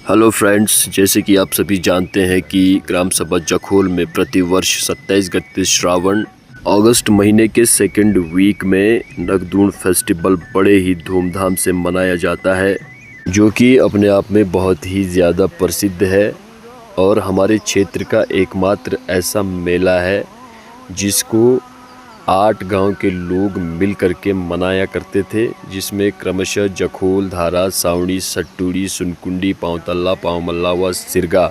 Hello friends, जैसे कि आप सभी जानते हैं कि ग्राम सभा जखोल में प्रतिवर्ष 27 गते श्रावण अगस्त महीने के सेकंड वीक में नगदूण फेस्टिवल बड़े ही धूमधाम से मनाया जाता है, जो कि अपने आप में बहुत ही ज़्यादा प्रसिद्ध है और हमारे क्षेत्र का एकमात्र ऐसा मेला है जिसको 8 गांव के लोग मिल करके मनाया करते थे, जिसमें क्रमशः जखोल, धारा, सावणी, सट्टूड़ी, सुनकुंडी, पांवतल्ला, पांवमल्ला व सिरगा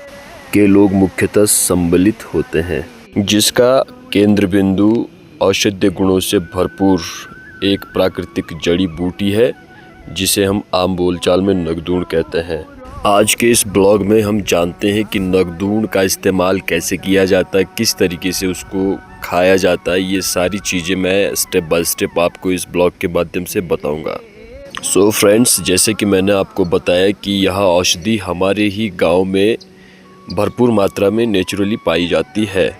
के लोग मुख्यतः सम्मिलित होते हैं, जिसका केंद्र बिंदु औषधीय गुणों से भरपूर एक प्राकृतिक जड़ी बूटी है जिसे हम आम बोलचाल में नगदूण कहते हैं। आज के इस ब्लॉग में हम जानते हैं कि नगदूण का इस्तेमाल कैसे किया जाता है, किस तरीके से उसको खाया जाता है। ये सारी चीज़ें मैं स्टेप बाय स्टेप आपको इस ब्लॉग के माध्यम से बताऊंगा। सो फ्रेंड्स, जैसे कि मैंने आपको बताया कि यह औषधि हमारे ही गांव में भरपूर मात्रा में नेचुरली पाई जाती है।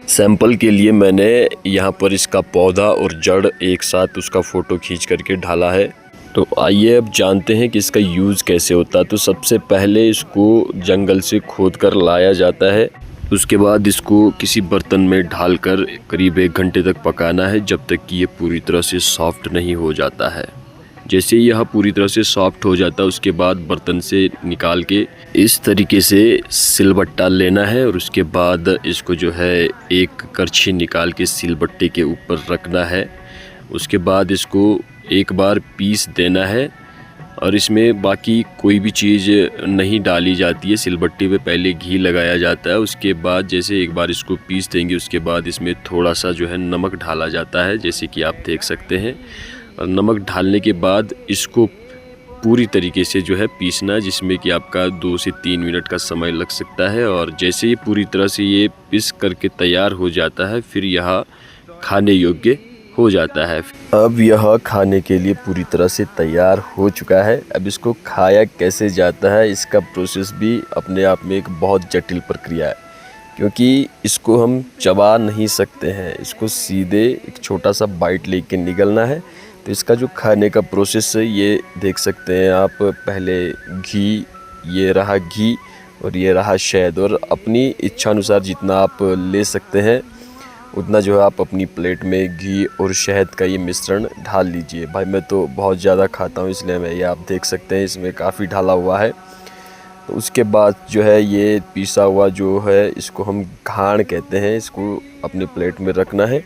सैंपल के लिए मैंने यहाँ पर इसका पौधा और जड़ एक साथ उसका फ़ोटो खींच करके डाला है। तो आइए अब जानते हैं कि इसका यूज़ कैसे होता है। तो सबसे पहले इसको जंगल से खोद कर लाया जाता है, उसके बाद इसको किसी बर्तन में ढालकर करीब 1 घंटे तक पकाना है, जब तक कि ये पूरी तरह से सॉफ्ट नहीं हो जाता है। जैसे ही यह पूरी तरह से सॉफ्ट हो जाता है, उसके बाद बर्तन से निकाल के इस तरीके से सिलबट्टा लेना है और उसके बाद इसको जो है एक करछी निकाल के सिलबट्टे के ऊपर रखना है। उसके बाद इसको एक बार पीस देना है और इसमें बाकी कोई भी चीज़ नहीं डाली जाती है। सिलबट्टे पे पहले घी लगाया जाता है, उसके बाद जैसे एक बार इसको पीस देंगे उसके बाद इसमें थोड़ा सा जो है नमक ढाला जाता है, जैसे कि आप देख सकते हैं। और नमक ढालने के बाद इसको पूरी तरीके से जो है पीसना, जिसमें कि आपका 2 से 3 मिनट का समय लग सकता है। और जैसे ही पूरी तरह से ये पीस करके तैयार हो जाता है, फिर यह खाने योग्य हो जाता है। अब यह खाने के लिए पूरी तरह से तैयार हो चुका है। अब इसको खाया कैसे जाता है, इसका प्रोसेस भी अपने आप में एक बहुत जटिल प्रक्रिया है, क्योंकि इसको हम चबा नहीं सकते हैं। इसको सीधे एक छोटा सा बाइट लेके निगलना है। तो इसका जो खाने का प्रोसेस है ये देख सकते हैं आप। पहले घी, ये रहा घी और ये रहा शहद, और अपनी इच्छा अनुसार जितना आप ले सकते हैं उतना जो है आप अपनी प्लेट में घी और शहद का ये मिश्रण ढाल लीजिए। भाई मैं तो बहुत ज़्यादा खाता हूँ, इसलिए मैं ये आप देख सकते हैं इसमें काफ़ी ढाला हुआ है। तो उसके बाद जो है ये पीसा हुआ जो है इसको हम घाण कहते हैं, इसको अपनी प्लेट में रखना है।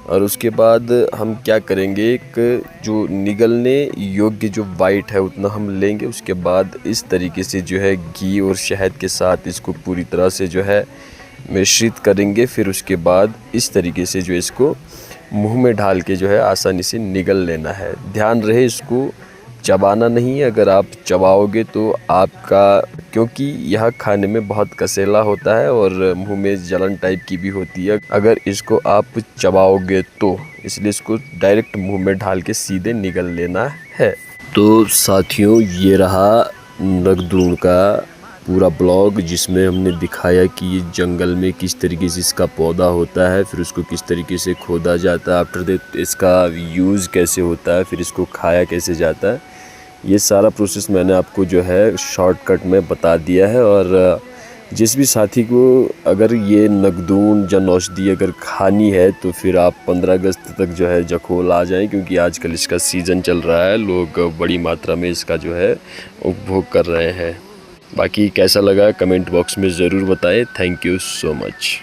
और उसके बाद हम क्या करेंगे, एक जो निगलने योग्य जो वाइट है उतना हम लेंगे। उसके बाद इस तरीके से जो है घी और शहद के साथ इसको पूरी तरह से जो है मिश्रित करेंगे। फिर उसके बाद इस तरीके से जो इसको मुंह में ढाल के जो है आसानी से निगल लेना है। ध्यान रहे इसको चबाना नहीं है, अगर आप चबाओगे तो आपका, क्योंकि यह खाने में बहुत कसेला होता है और मुंह में जलन टाइप की भी होती है अगर इसको आप चबाओगे तो, इसलिए इसको डायरेक्ट मुंह में ढाल के सीधे निगल लेना है। तो साथियों, ये रहा नगदूण का पूरा ब्लॉग, जिसमें हमने दिखाया कि ये जंगल में किस तरीके से इसका पौधा होता है, फिर उसको किस तरीके से खोदा जाता है, आफ्टर दैट इसका यूज़ कैसे होता है, फिर इसको खाया कैसे जाता है। ये सारा प्रोसेस मैंने आपको जो है शॉर्टकट में बता दिया है। और जिस भी साथी को अगर ये नगदूण जन औषधि अगर खानी है तो फिर आप 15 अगस्त तक जो है जखोल आ जाएं, क्योंकि आजकल इसका सीज़न चल रहा है। लोग बड़ी मात्रा में इसका जो है उपभोग कर रहे हैं। बाकी कैसा लगा कमेंट बॉक्स में ज़रूर बताएं। Thank you so much.